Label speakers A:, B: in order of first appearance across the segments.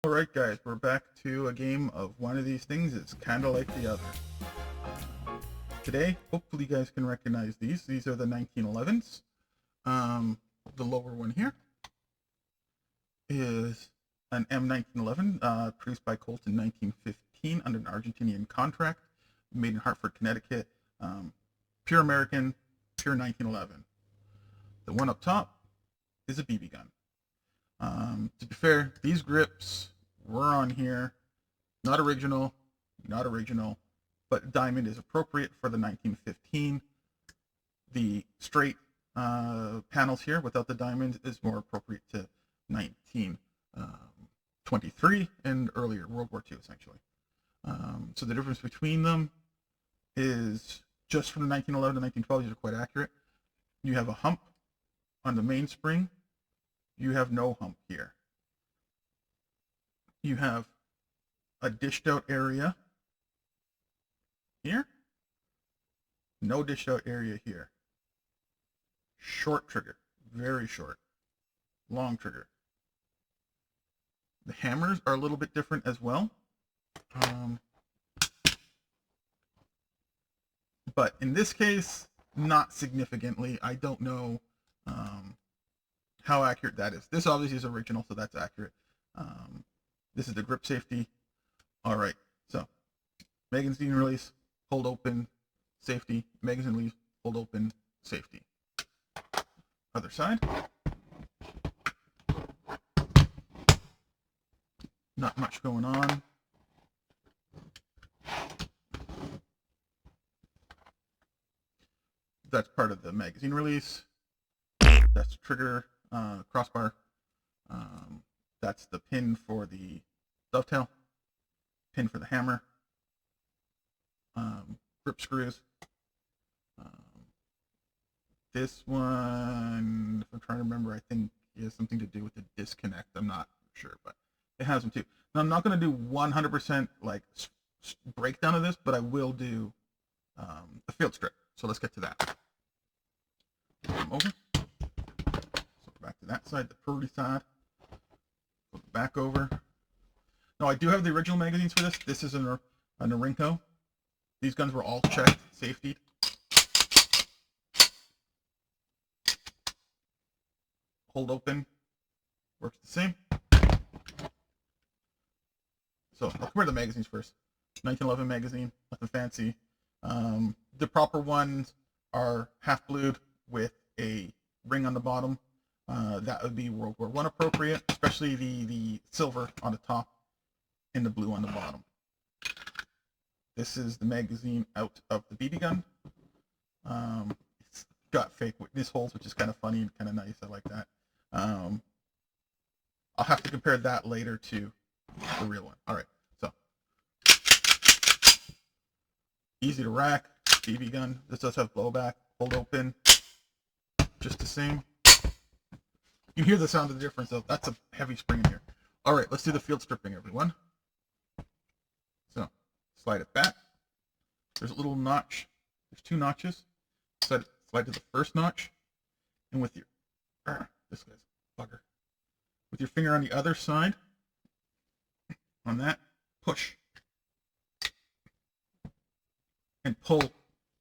A: Alright guys, we're back to a game of one of these things. It's kind of like the other. Today, hopefully you guys can recognize these. These are the 1911s. The lower one here is an M1911 produced by Colt in 1915 under an Argentinian contract, made in Hartford, Connecticut. Pure American, pure 1911. The one up top is a BB gun. To be fair, these grips were on here, not original, but diamond is appropriate for the 1915. The straight panels here without the diamond is more appropriate to 1923 and earlier, World War II essentially. So the difference between them is just from the 1911 to 1912, these are quite accurate. You have a hump on the mainspring. You have no hump here. You have a dished out area here. No dished out area here. Short trigger, very short. Long trigger. The hammers are a little bit different as well. But in this case, not significantly. I don't know how accurate that is. This obviously is original, so that's accurate. This is the grip safety. All right, so magazine release, hold open, safety. Magazine release, hold open, safety. Other side. Not much going on. That's part of the magazine release. That's the trigger, crossbar. That's the pin for the dovetail, pin for the hammer, grip screws. This one, if I'm trying to remember, I think it has something to do with the disconnect. I'm not sure, but it has them too. Now, I'm not going to do 100% like breakdown of this, but I will do a field strip. So let's get to that. Come over. So back to that side, the purdy side. Flip it back over. Now, I do have the original magazines for this. This is a Norinco. These guns were all checked, safety. Hold open. Works the same. So I'll compare the magazines first. 1911 magazine, nothing fancy. The proper ones are half blued with a ring on the bottom. That would be World War I appropriate, especially the silver on the top and the blue on the bottom. This is the magazine out of the BB gun. It's got fake witness holes, which is kind of funny and kind of nice. I like that. I'll have to compare that later to the real one. All right, so easy to rack, BB gun. This does have blowback, hold open, just the same. You can hear the sound of the difference though. That's a heavy spring in here. All right, let's do the field stripping, everyone. So slide it back. There's a little notch. There's two notches. Slide to the first notch, and with your this guy's bugger. With your finger on the other side, on that, push. And pull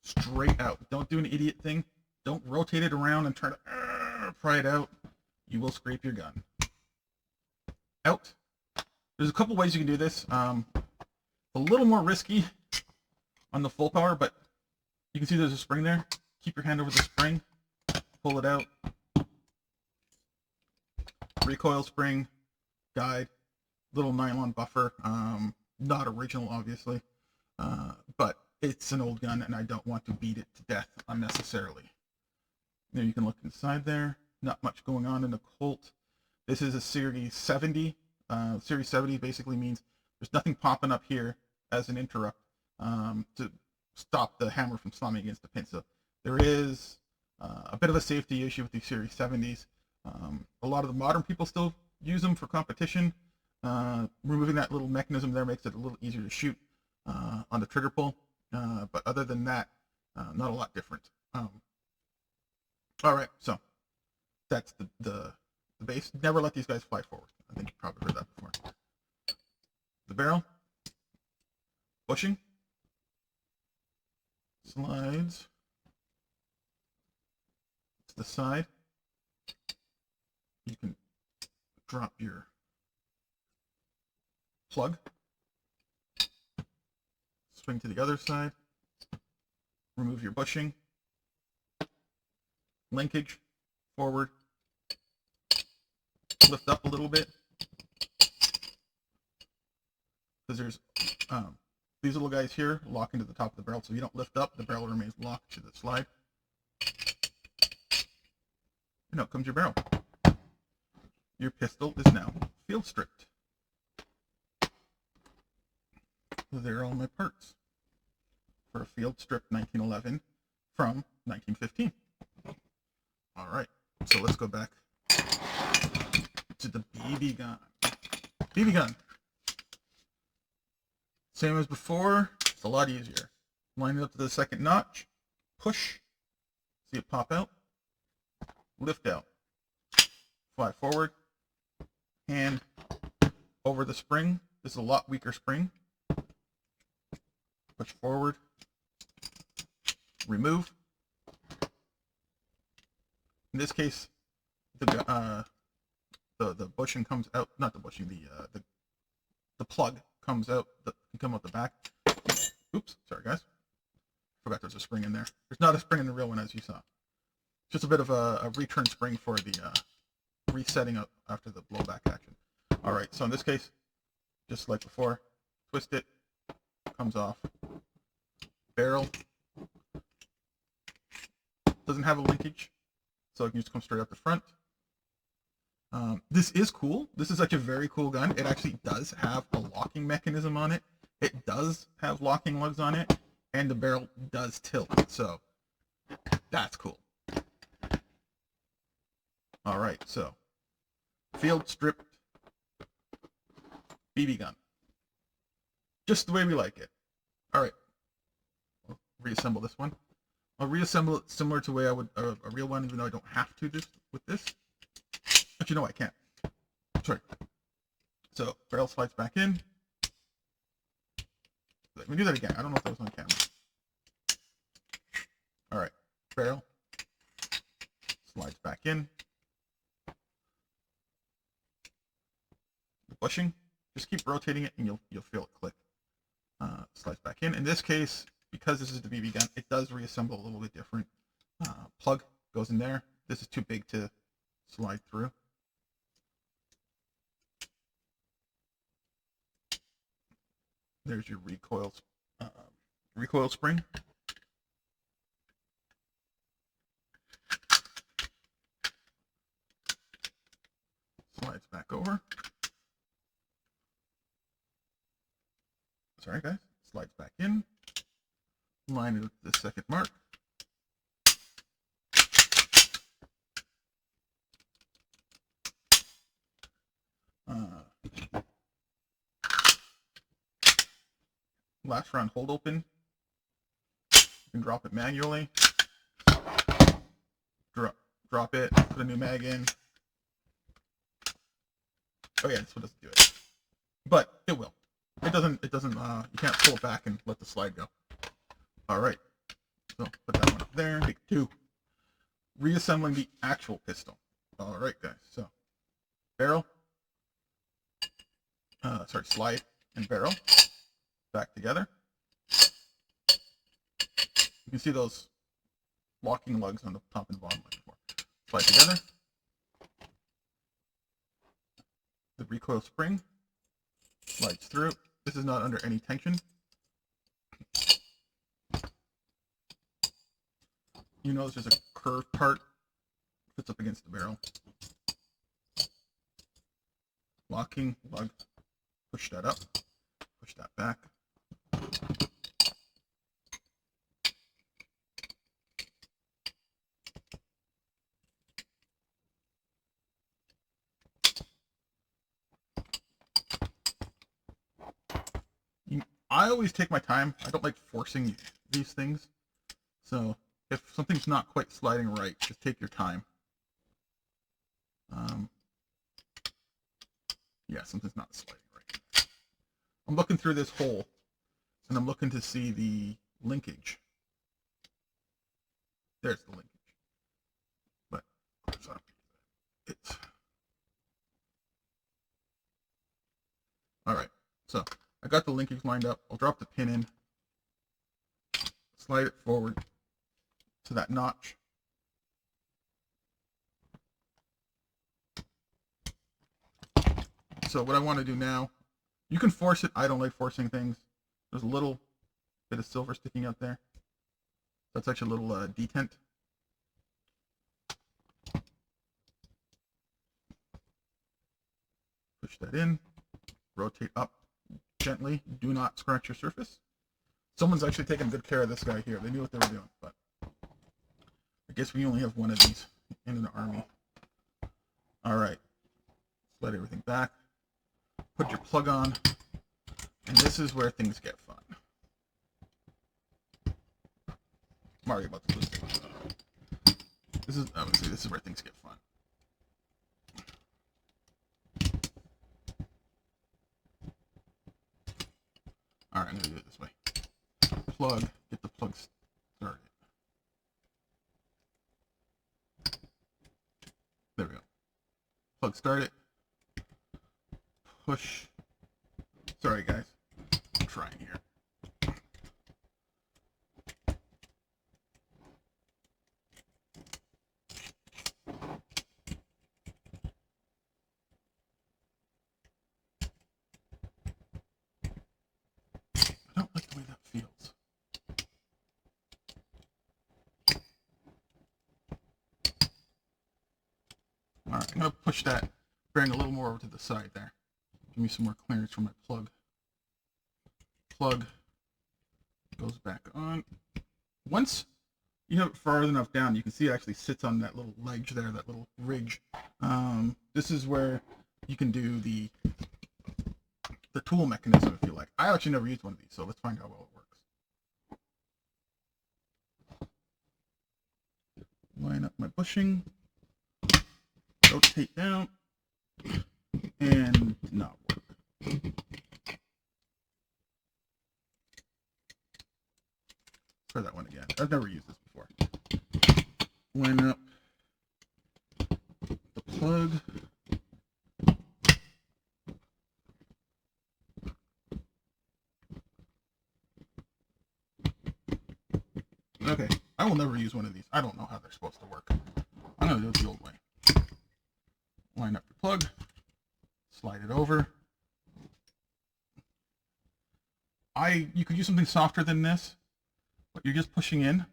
A: straight out. Don't do an idiot thing. Don't rotate it around and try to pry it out. You will scrape your gun. Out. There's a couple ways you can do this. A little more risky on the full power, but you can see there's a spring there. Keep your hand over the spring. Pull it out. Recoil spring, guide, little nylon buffer. Not original, obviously, but it's an old gun, and I don't want to beat it to death unnecessarily. There, you can look inside there. Not much going on in the Colt. This is a Series 70. Series 70 basically means there's nothing popping up here as an interrupt to stop the hammer from slamming against the pin. So there is a bit of a safety issue with these Series 70s. A lot of the modern people still use them for competition. Removing that little mechanism there makes it a little easier to shoot on the trigger pull. But other than that, not a lot different. All right, so that's the base. Never let these guys fly forward. I think you probably heard that before. the barrel, bushing, slides to the side. You can drop your plug, swing to the other side, remove your bushing, linkage, forward, lift up a little bit, because there's these little guys here lock into the top of the barrel, so you don't lift up, the barrel remains locked to the slide. And out comes your barrel. Your pistol is now field stripped. So there are all my parts for a field stripped 1911 from 1915. All right, so let's go back to the BB gun. BB gun. Same as before, it's a lot easier. Line it up to the second notch, push, see it pop out, lift out, fly forward, hand over the spring. This is a lot weaker spring. Push forward, remove. In this case, the bushing comes out, not the bushing, the plug comes out, can come out the back. Oops, sorry guys. Forgot there's a spring in there. There's not a spring in the real one, as you saw. Just a bit of a return spring for the resetting up after the blowback action. All right, so in this case, just like before, twist it, comes off. Barrel doesn't have a linkage, so it can just come straight up the front. This is cool. This is actually a very cool gun. It actually does have a locking mechanism on it. It does have locking lugs on it, and the barrel does tilt. So that's cool. All right, so field stripped BB gun, just the way we like it. All right, I'll reassemble this one. I'll reassemble it similar to the way I would a real one, even though I don't have to with this. Actually, no, I can't. Sorry. So barrel slides back in. Let me do that again. I don't know if that was on camera. All right, barrel slides back in. The bushing, just keep rotating it, and you'll feel it click. Slides back in. In this case, because this is the BB gun, it does reassemble a little bit different. Plug goes in there. This is too big to slide through. There's your recoil spring. Slides back over. Sorry guys, slides back in. Line it with the second mark. Last round hold open. You can drop it manually. Drop it, put a new mag in. Oh yeah, this one doesn't do it. But it will. It doesn't, you can't pull it back and let the slide go. Alright. So put that one up there. Take two. Reassembling the actual pistol. Alright guys, so barrel. Slide and barrel. Back together. You can see those locking lugs on the top and bottom like before. Slide together. The recoil spring slides through. This is not under any tension. You notice there's a curved part. Fits up against the barrel. Locking lug. Push that up. Push that back. I always take my time. I don't like forcing these things. So if something's not quite sliding right, just take your time. Yeah, something's not sliding right. I'm looking through this hole, and I'm looking to see the linkage. There's the linkage. But it's all right. So I got the linkage lined up. I'll drop the pin in, slide it forward to that notch. So what I want to do now, you can force it. I don't like forcing things. There's a little bit of silver sticking out there. That's actually a little detent. Push that in. Rotate up gently. Do not scratch your surface. Someone's actually taking good care of this guy here. They knew what they were doing, but I guess we only have one of these in an army. All right. Slide everything back. Put your plug on. And this is where things get fun. I'm already about to lose it. This is where things get fun. All right, I'm gonna do it this way. Plug, get the plug started. There we go. Plug started. Push. Sorry, guys. I'm trying here. I don't like the way that feels. All right, I'm gonna push that bearing a little more over to the side there. Give me some more clearance for my plug. Plug goes back on. Once you have it far enough down, you can see it actually sits on that little ledge there, that little ridge. This is where you can do the tool mechanism if you like. I actually never used one of these, so let's find out how well it works. Line up my bushing, rotate down, and not work. Try that one again. I've never used this before. Line up the plug. Okay, I will never use one of these. I don't know how they're supposed to work. I'm going to do it the old way. Line up your plug, slide it over. You could use something softer than this, but you're just pushing in.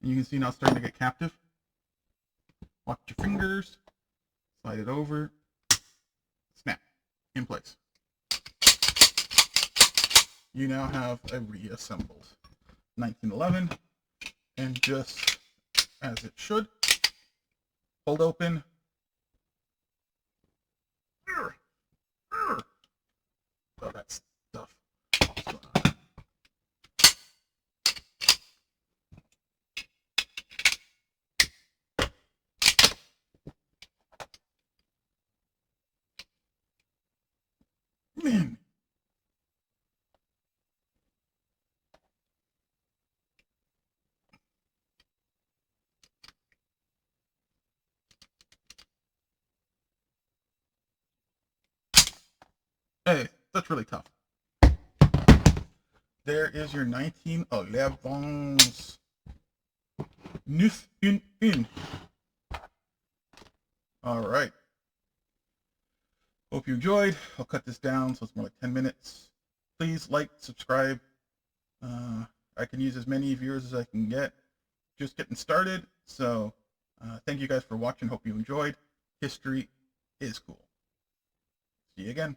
A: And you can see now it's starting to get captive. Watch your fingers, slide it over, snap, in place. You now have a reassembled 1911, and just as it should, hold open. Oh, that stuff. Man. Hey, that's really tough. There is your 1911's 911. All right. Hope you enjoyed. I'll cut this down so it's more like 10 minutes. Please like, subscribe. I can use as many viewers as I can get. Just getting started. So thank you guys for watching. Hope you enjoyed. History is cool. See you again.